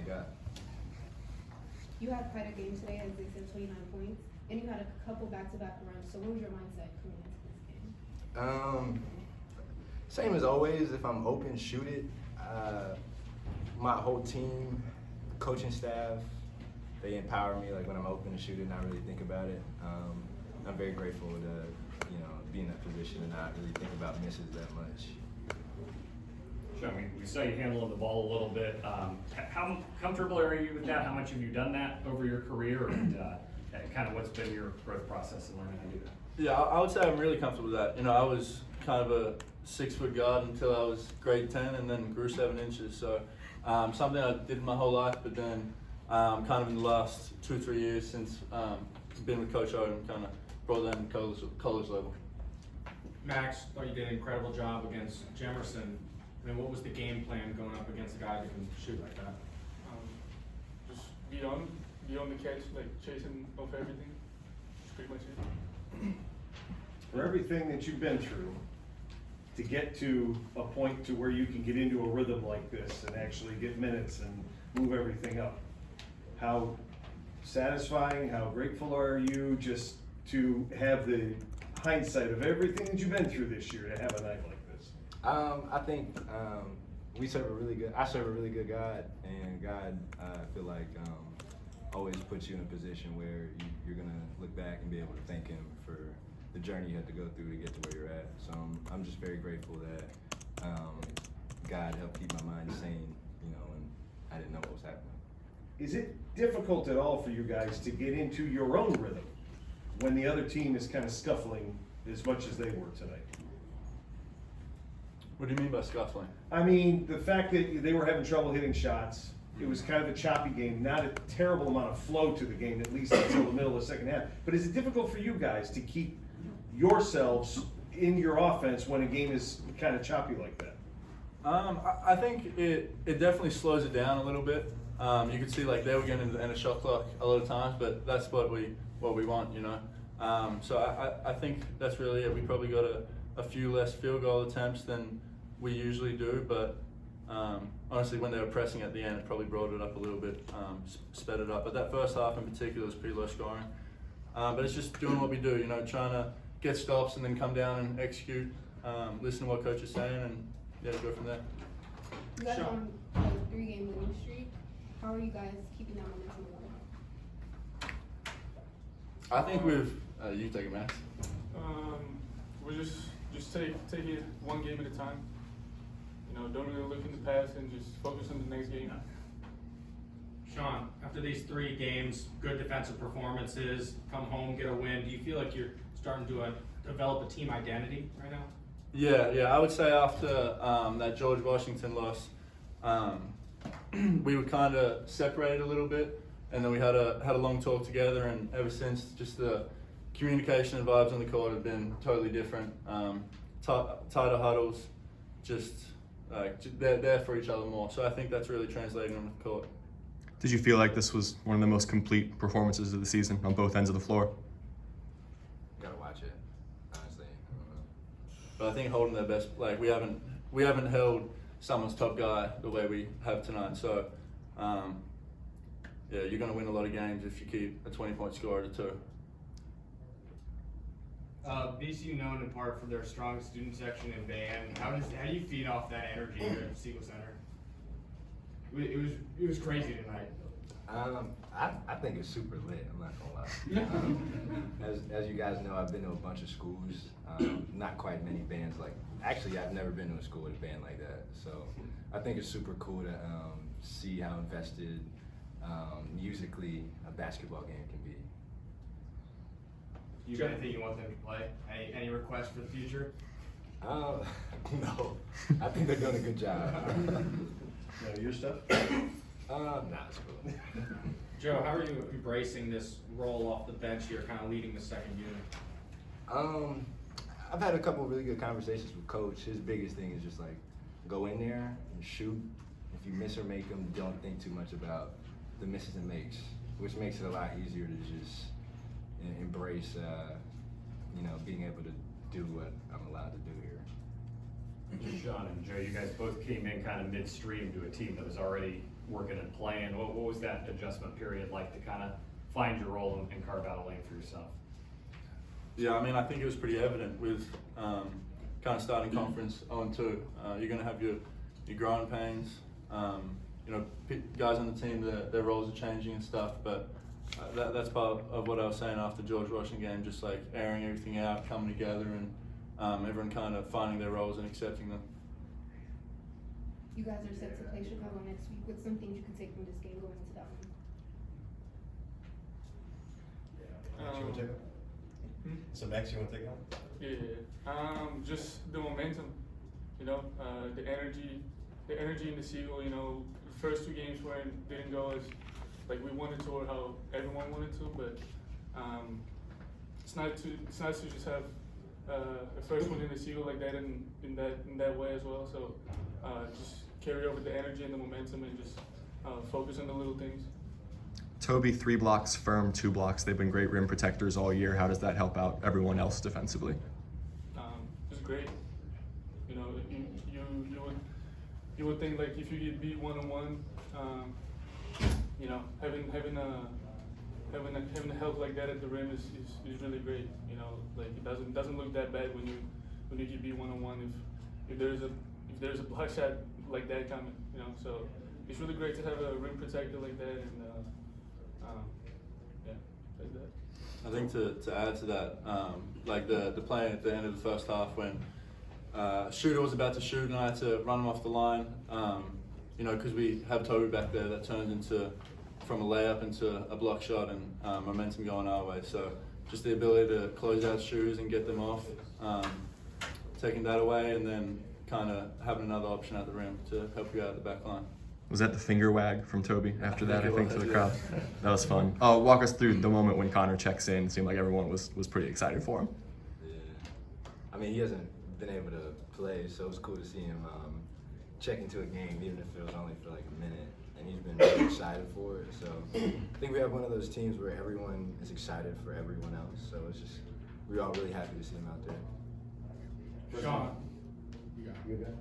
thank God. You had quite a game today, as they said, 29 points, and you had a couple back-to-back runs. So what was your mindset coming into this game? Same as always. If I'm open, shoot it. My whole team, coaching staff, they empower me. Like when I'm open to shoot it, not really think about it. I'm very grateful to be in that position and not really think about misses that much. Sure, we saw you handling the ball a little bit. How comfortable are you with that? How much have you done that over your career, and kind of what's been your growth process in learning how to do that? Yeah, I would say I'm really comfortable with that. I was kind of a 6-foot guard until I was grade 10 and then grew 7 inches. So something I did my whole life, but then kind of in the last 2-3 years since been with Coach Odom, kind of brought that in college level. Max, thought you did an incredible job against Jemerson. I mean, what was the game plan going up against a guy who can shoot like that? Just be on the catch, like chasing off everything. That's pretty much it. For everything that you've been through, to get to a point to where you can get into a rhythm like this and actually get minutes and move everything up, how satisfying, how grateful are you just to have the hindsight of everything that you've been through this year to have a night like this? I think I serve a really good God, and God, I feel like, always puts you in a position where you're gonna look back and be able to thank Him for the journey you had to go through to get to where you're at. So I'm just very grateful that God helped keep my mind sane, and I didn't know what was happening. Is it difficult at all for you guys to get into your own rhythm when the other team is kind of scuffling as much as they were tonight? What do you mean by scuffling? I mean, the fact that they were having trouble hitting shots, it was kind of a choppy game, not a terrible amount of flow to the game, at least until the middle of the second half. But is it difficult for you guys to keep yourselves in your offense when a game is kind of choppy like that? I think it definitely slows it down a little bit. You could see like they were getting into the end of shot clock a lot of times, but that's what we want, So I think that's really it. We probably got a few less field goal attempts than we usually do, but honestly, when they were pressing at the end, it probably brought it up a little bit, sped it up. But that first half in particular was pretty low scoring. But it's just doing what we do, trying to get stops and then come down and execute, listen to what coach is saying, and go from there. You guys are on a 3-game winning streak. How are you guys keeping that momentum going? I think we've. You take it, Max. We'll just take it one game at a time. Don't really look in the past and just focus on the next game. Sean, after these 3 games, good defensive performances, come home, get a win, do you feel like you're starting to develop a team identity right now? Yeah. I would say after that George Washington loss, we were kind of separated a little bit, and then we had a long talk together, and ever since, just the communication and vibes on the court have been totally different. Tighter huddles, just they're there for each other more. So I think that's really translating on the court. Did you feel like this was one of the most complete performances of the season on both ends of the floor? Gotta watch it, honestly. I don't know. But I think holding their best, like we haven't held someone's top guy the way we have tonight. So you're going to win a lot of games if you keep a 20-point score at a 2. VCU known in part for their strong student section and band. How do you feed off that energy here at the Siegel Center? It was crazy tonight. I think it's super lit. I'm not gonna lie. As you guys know, I've been to a bunch of schools. Not quite many bands like. Actually, I've never been to a school with a band like that. So I think it's super cool to see how invested musically a basketball game can be. You got anything you want them to play? Any requests for the future? No. I think they're doing a good job. Your stuff? Nah, it's cool. Joe, how are you embracing this role off the bench here, kind of leading the second unit? I've had a couple of really good conversations with Coach. His biggest thing is just like, go in there and shoot. If you miss or make them, don't think too much about the misses and makes, which makes it a lot easier to just embrace, being able to do what I'm allowed to do here. Sean and Joe, you guys both came in kind of midstream to a team that was already working and playing. What was that adjustment period like to kind of find your role and carve out a lane for yourself? Yeah, I mean, I think it was pretty evident with kind of starting conference on two. You're going to have your growing pains. You know, guys on the team, their roles are changing and stuff, but that's part of what I was saying after George Washington game, just like airing everything out, coming together, and everyone kind of finding their roles and accepting them. You guys are set to play Chicago next week. What's some things you can take from this game going into that one? Max, you wanna take it? So Max, you wanna take it on? Yeah, just the momentum, you know, the energy in the Seagull. You know, the first 2 games didn't go as like we wanted to or how everyone wanted to, but it's nice to just have a first one in the Seagull like that in that way as well. So just carry over the energy and the momentum and just focus on the little things. Toby, 3 blocks, Firm, 2 blocks. They've been great rim protectors all year. How does that help out everyone else defensively? It's great. You know, you would think like if you get beat 1-on-1, you know, having help like that at the rim is really great. You know, like it doesn't look that bad when you get beat 1-on-1 if there's a block shot like that coming. You know, so it's really great to have a rim protector like that, and yeah, like that. I think to add to that, like the play at the end of the first half when Shooter was about to shoot and I had to run him off the line, you know, because we have Toby back there, that turns from a layup into a block shot and momentum going our way. So just the ability to close out shooters and get them off, taking that away, and then kind of having another option at the rim to help you out at the back line. Was that the finger wag from Toby after that, I think, to the yeah. crowd? That was fun. Walk us through the moment when Connor checks in. It seemed like everyone was pretty excited for him. Yeah. I mean, he hasn't been able to play, so it's cool to see him check into a game, even if it was only for like a minute. And he's been really excited for it. So I think we have one of those teams where everyone is excited for everyone else. So it's just, we're all really happy to see him out there. Sean. You good?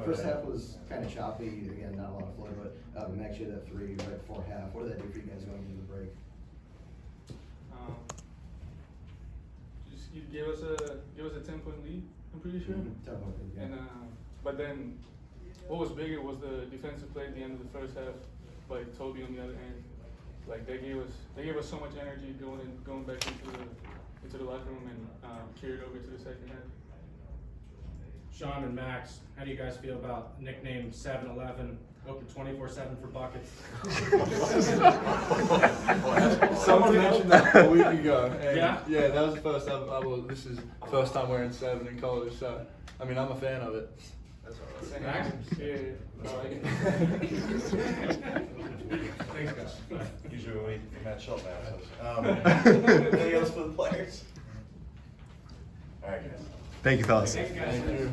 First half was kind of choppy. Again, not a lot of flow, but Max, you had that 3 right before half. What did that do for you guys going into the break? Just give us a 10-point lead. I'm pretty sure. Yeah. And but then, what was bigger was the defensive play at the end of the first half by Toby on the other end. Like they gave us so much energy going back into the locker room and carried over to the second half. Sean and Max, how do you guys feel about nickname 7-Eleven, open 24/7 for buckets? Someone mentioned that a week ago. And Yeah? Yeah, that was the first time. This is the first time wearing 7 in college, so I mean, I'm a fan of it. That's all right. Max? Yeah, I like it. Thanks, guys. Usually we wait for Matt Schulga anything else for the players? All right, guys. Thank you, fellas. Thanks, guys. Thank you.